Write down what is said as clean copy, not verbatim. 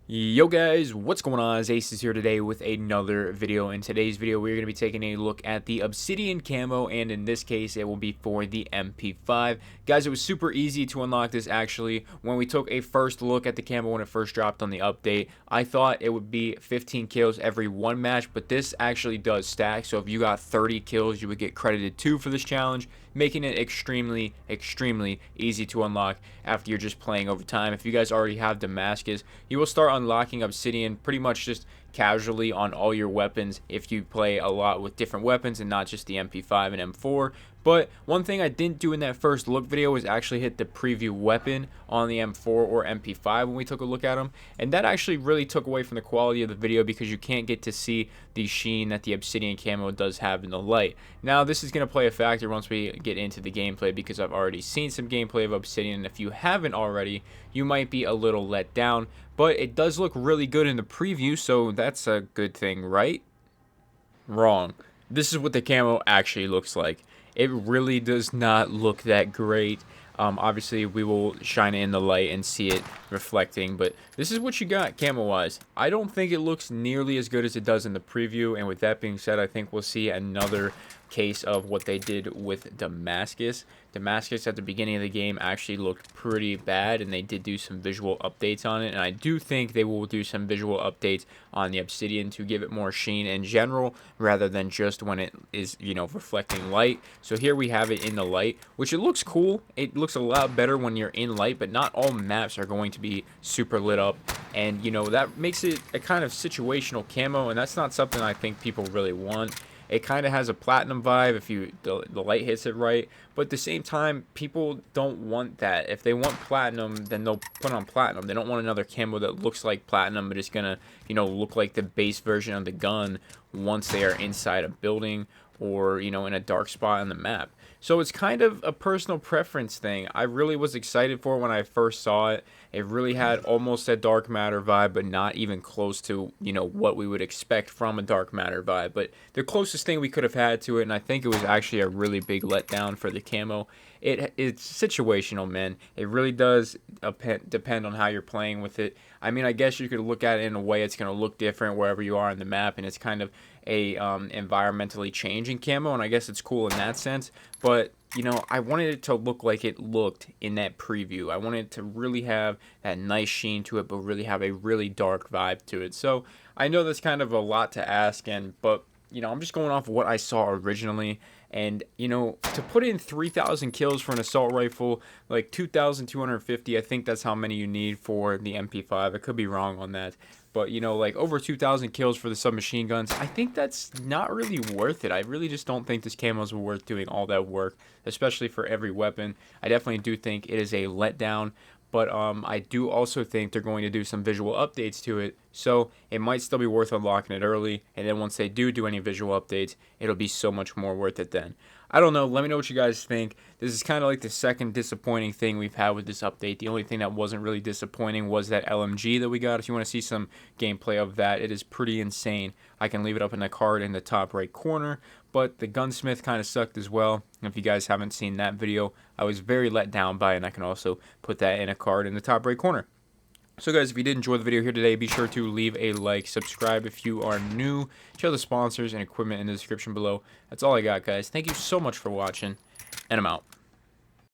Yo guys, what's going on? Ace is here today with another video. In today's video, we're going to be taking a look at the Obsidian Camo, and in this case, it will be for the MP5. Guys, it was super easy to unlock this actually. When we took a first look at the camo when it first dropped on the update, I thought it would be 15 kills every one match, but this actually does stack. So if you got 30 kills, you would get credited 2 for this challenge, making it extremely easy to unlock after you're just playing over time. If you guys already have Damascus, you will start unlocking Obsidian pretty much just casually on all your weapons if you play a lot with different weapons and not just the MP5 and M4. But one thing I didn't do in that first look video was actually hit the preview weapon on the M4 or MP5 when we took a look at them, and that actually really took away from the quality of the video because you can't get to see the sheen that the Obsidian Camo does have in the light. Now this is going to play a factor once we get into the gameplay because I've already seen some gameplay of Obsidian, and if you haven't already, you might be a little let down, but it does look really good in the preview, so that's a good thing, right? Wrong. This is what the camo actually looks like. It really does not look that great. Obviously, we will shine it in the light and see it reflecting, but this is what you got camo-wise. I don't think it looks nearly as good as it does in the preview, and with that being said, I think we'll see another case of what they did with Damascus. Damascus at the beginning of the game actually looked pretty bad, and they did do some visual updates on it, and I do think they will do some visual updates on the Obsidian to give it more sheen in general rather than just when it is, you know, reflecting light. So here we have it in the light, which it looks cool. It looks a lot better when you're in light, but not all maps are going to be super lit up, and you know that makes it a kind of situational camo, and that's not something I think people really want. It kind of has a platinum vibe if the light hits it right, but at the same time, people don't want that. If they want platinum, then they'll put on platinum. They don't want another camo that looks like platinum, but it's gonna, you know, look like the base version of the gun once they are inside a building or, you know, in a dark spot on the map. So it's kind of a personal preference thing. I really was excited for it when I first saw it. It really had almost a dark matter vibe, but not even close to, you know, what we would expect from a dark matter vibe. But the closest thing we could have had to it, and I think it was actually a really big letdown for the camo. It's situational, man. It really does depend on how you're playing with it. I mean, I guess you could look at it in a way it's going to look different wherever you are on the map, and it's kind of a environmentally changing camo, and I guess it's cool in that sense. But you know, I wanted it to look like it looked in that preview. I wanted it to really have that nice sheen to it, but really have a really dark vibe to it. So I know that's kind of a lot to ask, but you know, I'm just going off of what I saw originally. And, you know, to put in 3,000 kills for an assault rifle, like 2,250, I think that's how many you need for the MP5. I could be wrong on that. But, you know, like over 2,000 kills for the submachine guns, I think that's not really worth it. I really just don't think this camo is worth doing all that work, especially for every weapon. I definitely do think it is a letdown. But I do also think they're going to do some visual updates to it, so it might still be worth unlocking it early, and then once they do any visual updates, it'll be so much more worth it then. I don't know, let me know what you guys think. This is kind of like the second disappointing thing we've had with this update. The only thing that wasn't really disappointing was that LMG that we got. If you want to see some gameplay of that, it is pretty insane. I can leave it up in the card in the top right corner, but the gunsmith kind of sucked as well. If you guys haven't seen that video, I was very let down by it, and I can also put that in a card in the top right corner. So guys, if you did enjoy the video here today, be sure to leave a like, subscribe if you are new, check out the sponsors and equipment in the description below. That's all I got, guys. Thank you so much for watching, and I'm out.